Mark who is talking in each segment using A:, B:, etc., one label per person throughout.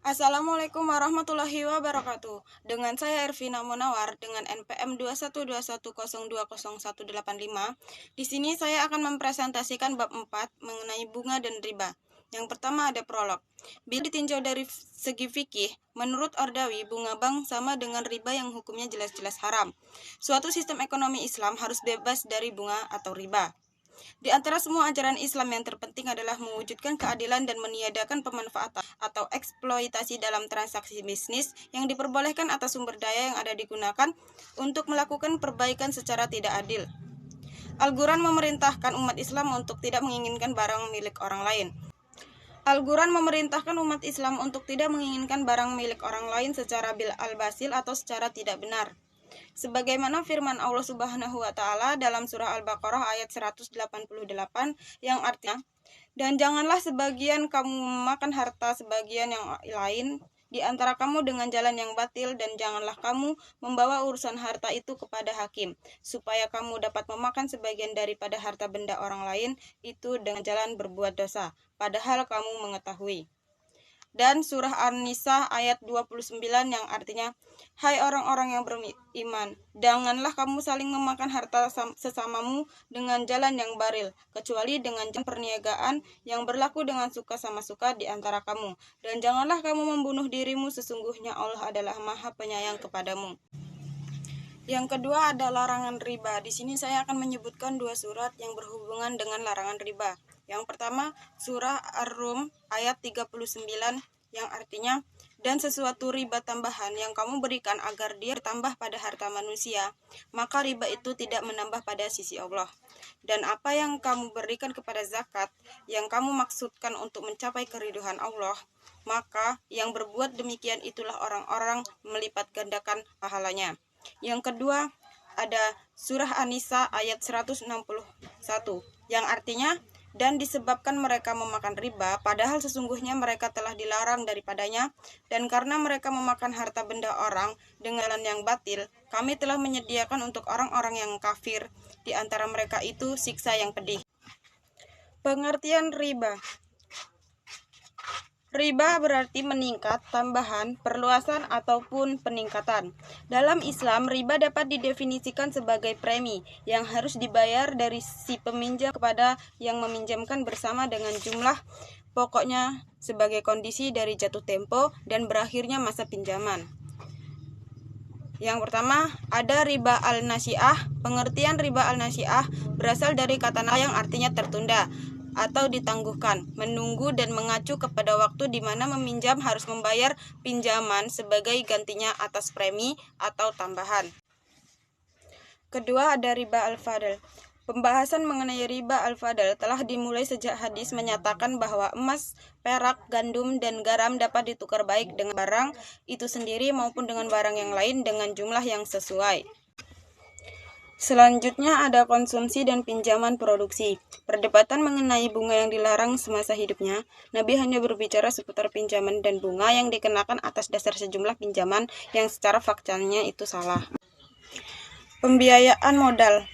A: Assalamualaikum warahmatullahi wabarakatuh. Dengan saya Ervina Munawar dengan NPM 212102018. Di sini saya akan mempresentasikan bab 4 mengenai bunga dan riba. Yang pertama ada prolog. Bila ditinjau dari segi fikih, menurut Ordawi, bunga bank sama dengan riba yang hukumnya jelas-jelas haram. Suatu sistem ekonomi Islam harus bebas dari bunga atau riba. Di antara semua ajaran Islam yang terpenting adalah mewujudkan keadilan dan meniadakan pemanfaatan atau eksploitasi dalam transaksi bisnis yang diperbolehkan atas sumber daya yang ada digunakan untuk melakukan perbaikan secara tidak adil. Al-Quran memerintahkan umat Islam untuk tidak menginginkan barang milik orang lain. Al-Quran memerintahkan umat Islam untuk tidak menginginkan barang milik orang lain secara bil al-basil atau secara tidak benar. Sebagaimana firman Allah Subhanahu wa taala dalam surah Al-Baqarah ayat 188 yang artinya, "Dan janganlah sebagian kamu memakan harta sebagian yang lain di antara kamu dengan jalan yang batil, dan janganlah kamu membawa urusan harta itu kepada hakim, supaya kamu dapat memakan sebagian daripada harta benda orang lain itu dengan jalan berbuat dosa, padahal kamu mengetahui." Dan surah An-Nisa ayat 29 yang artinya, "Hai orang-orang yang beriman, janganlah kamu saling memakan harta sesamamu dengan jalan yang baril, kecuali dengan jalan perniagaan yang berlaku dengan suka sama suka di antara kamu. Dan janganlah kamu membunuh dirimu, sesungguhnya Allah adalah Maha Penyayang kepadamu." Yang kedua ada larangan riba. Di sini saya akan menyebutkan dua surat yang berhubungan dengan larangan riba. Yang pertama, surah Ar-Rum ayat 39 yang artinya, "Dan sesuatu riba tambahan yang kamu berikan agar dia bertambah pada harta manusia, maka riba itu tidak menambah pada sisi Allah. Dan apa yang kamu berikan kepada zakat, yang kamu maksudkan untuk mencapai keriduan Allah, maka yang berbuat demikian itulah orang-orang melipat gandakan pahalanya." Yang kedua ada surah An-Nisa ayat 161 yang artinya, "Dan disebabkan mereka memakan riba, padahal sesungguhnya mereka telah dilarang daripadanya, dan karena mereka memakan harta benda orang dengan jalan yang batil, kami telah menyediakan untuk orang-orang yang kafir di antara mereka itu siksa yang pedih." Pengertian riba. Riba berarti meningkat, tambahan, perluasan, ataupun peningkatan. Dalam Islam, riba dapat didefinisikan sebagai premi yang harus dibayar dari si peminjam kepada yang meminjamkan bersama dengan jumlah pokoknya sebagai kondisi dari jatuh tempo dan berakhirnya masa pinjaman. Yang pertama, ada riba al-nasi'ah. Pengertian riba al-nasi'ah berasal dari kata yang artinya tertunda atau ditangguhkan, menunggu dan mengacu kepada waktu di mana meminjam harus membayar pinjaman sebagai gantinya atas premi atau tambahan. Kedua ada riba al-fadl. Pembahasan mengenai riba al-fadl telah dimulai sejak hadis menyatakan bahwa emas, perak, gandum, dan garam dapat ditukar baik dengan barang itu sendiri maupun dengan barang yang lain dengan jumlah yang sesuai. Selanjutnya ada konsumsi dan pinjaman produksi. Perdebatan mengenai bunga yang dilarang semasa hidupnya, Nabi hanya berbicara seputar pinjaman dan bunga yang dikenakan atas dasar sejumlah pinjaman yang secara faktanya itu salah. Pembiayaan modal.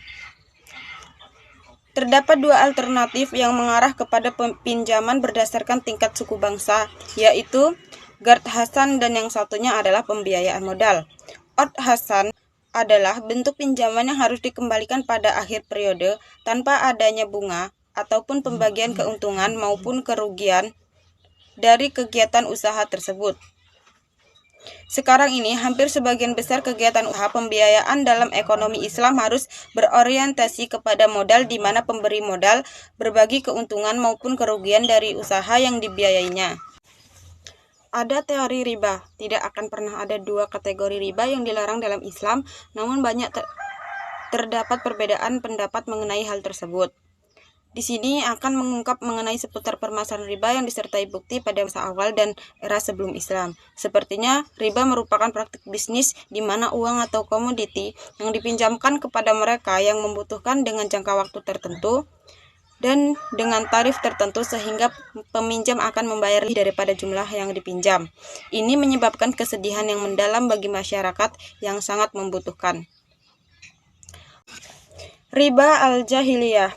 A: Terdapat dua alternatif yang mengarah kepada pinjaman berdasarkan tingkat suku bangsa, yaitu Qard Hasan dan yang satunya adalah pembiayaan modal. Qard Hasan adalah bentuk pinjaman yang harus dikembalikan pada akhir periode tanpa adanya bunga ataupun pembagian keuntungan maupun kerugian dari kegiatan usaha tersebut. Sekarang ini, hampir sebagian besar kegiatan usaha pembiayaan dalam ekonomi Islam harus berorientasi kepada modal di mana pemberi modal berbagi keuntungan maupun kerugian dari usaha yang dibiayainya. Ada teori riba. Tidak akan pernah ada dua kategori riba yang dilarang dalam Islam, namun banyak terdapat perbedaan pendapat mengenai hal tersebut. Di sini akan mengungkap mengenai seputar permasalahan riba yang disertai bukti pada masa awal dan era sebelum Islam. Sepertinya, riba merupakan praktik bisnis di mana uang atau komoditi yang dipinjamkan kepada mereka yang membutuhkan dengan jangka waktu tertentu dan dengan tarif tertentu sehingga peminjam akan membayar lebih daripada jumlah yang dipinjam. Ini menyebabkan kesedihan yang mendalam bagi masyarakat yang sangat membutuhkan. Riba al-jahiliyah.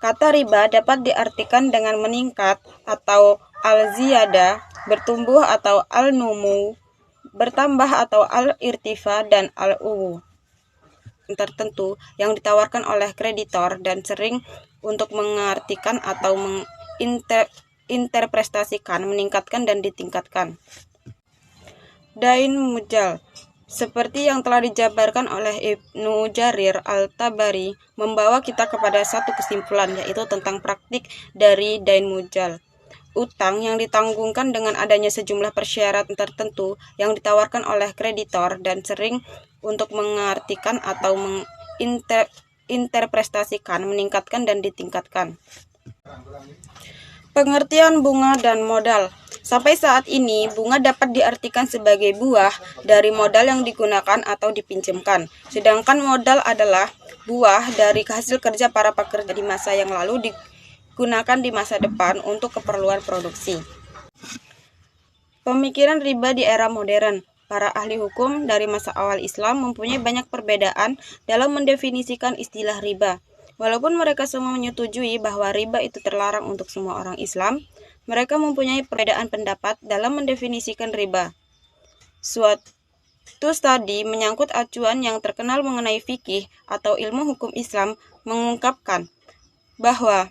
A: Kata riba dapat diartikan dengan meningkat atau al-ziyadah bertumbuh atau al-numu, bertambah atau al-irtifa, dan al-uwu tertentu yang ditawarkan oleh kreditor dan sering untuk mengartikan atau menginterpretasikan, meningkatkan, dan ditingkatkan. Dain mujal, seperti yang telah dijabarkan oleh Ibnu Jarir al-Tabari, membawa kita kepada satu kesimpulan, yaitu tentang praktik dari dain mujal. Utang yang ditanggungkan dengan adanya sejumlah persyaratan tertentu yang ditawarkan oleh kreditor dan sering untuk mengartikan atau menginterpretasikan, meningkatkan, dan ditingkatkan. Pengertian bunga dan modal. Sampai saat ini, bunga dapat diartikan sebagai buah dari modal yang digunakan atau dipinjamkan. Sedangkan modal adalah buah dari hasil kerja para pekerja di masa yang lalu digunakan di masa depan untuk keperluan produksi. Pemikiran riba di era modern. Para ahli hukum dari masa awal Islam mempunyai banyak perbedaan dalam mendefinisikan istilah riba. Walaupun mereka semua menyetujui bahwa riba itu terlarang untuk semua orang Islam, mereka mempunyai perbedaan pendapat dalam mendefinisikan riba. Suatu studi menyangkut acuan yang terkenal mengenai fikih atau ilmu hukum Islam mengungkapkan bahwa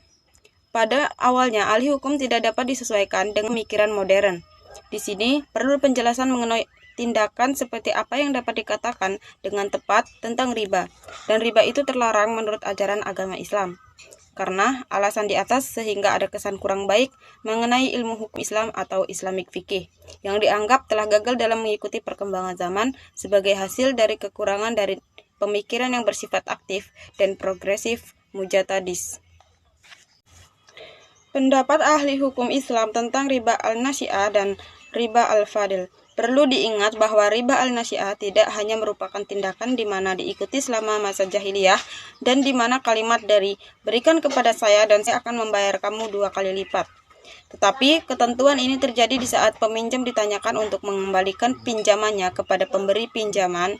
A: pada awalnya ahli hukum tidak dapat disesuaikan dengan pemikiran modern. Di sini perlu penjelasan mengenai tindakan seperti apa yang dapat dikatakan dengan tepat tentang riba, dan riba itu terlarang menurut ajaran agama Islam. Karena alasan di atas sehingga ada kesan kurang baik mengenai ilmu hukum Islam atau Islamic fikih, yang dianggap telah gagal dalam mengikuti perkembangan zaman sebagai hasil dari kekurangan dari pemikiran yang bersifat aktif dan progresif mujatadis. Pendapat ahli hukum Islam tentang riba al-nasi'ah dan riba al-fadil. Perlu diingat bahwa riba al-nasi'ah tidak hanya merupakan tindakan di mana diikuti selama masa jahiliyah dan di mana kalimat dari berikan kepada saya dan saya akan membayar kamu 2 kali lipat. Tetapi ketentuan ini terjadi di saat peminjam ditanyakan untuk mengembalikan pinjamannya kepada pemberi pinjaman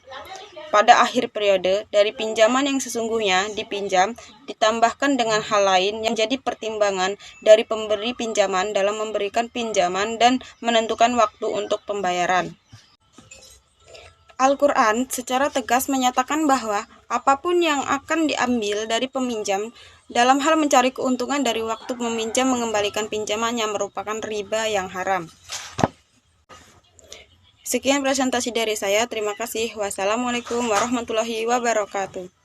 A: pada akhir periode dari pinjaman yang sesungguhnya dipinjam, ditambahkan dengan hal lain yang jadi pertimbangan dari pemberi pinjaman dalam memberikan pinjaman dan menentukan waktu untuk pembayaran. Al-Quran secara tegas menyatakan bahwa apapun yang akan diambil dari peminjam dalam hal mencari keuntungan dari waktu peminjam mengembalikan pinjamannya merupakan riba yang haram. Sekian presentasi dari saya. Terima kasih. Wassalamualaikum warahmatullahi wabarakatuh.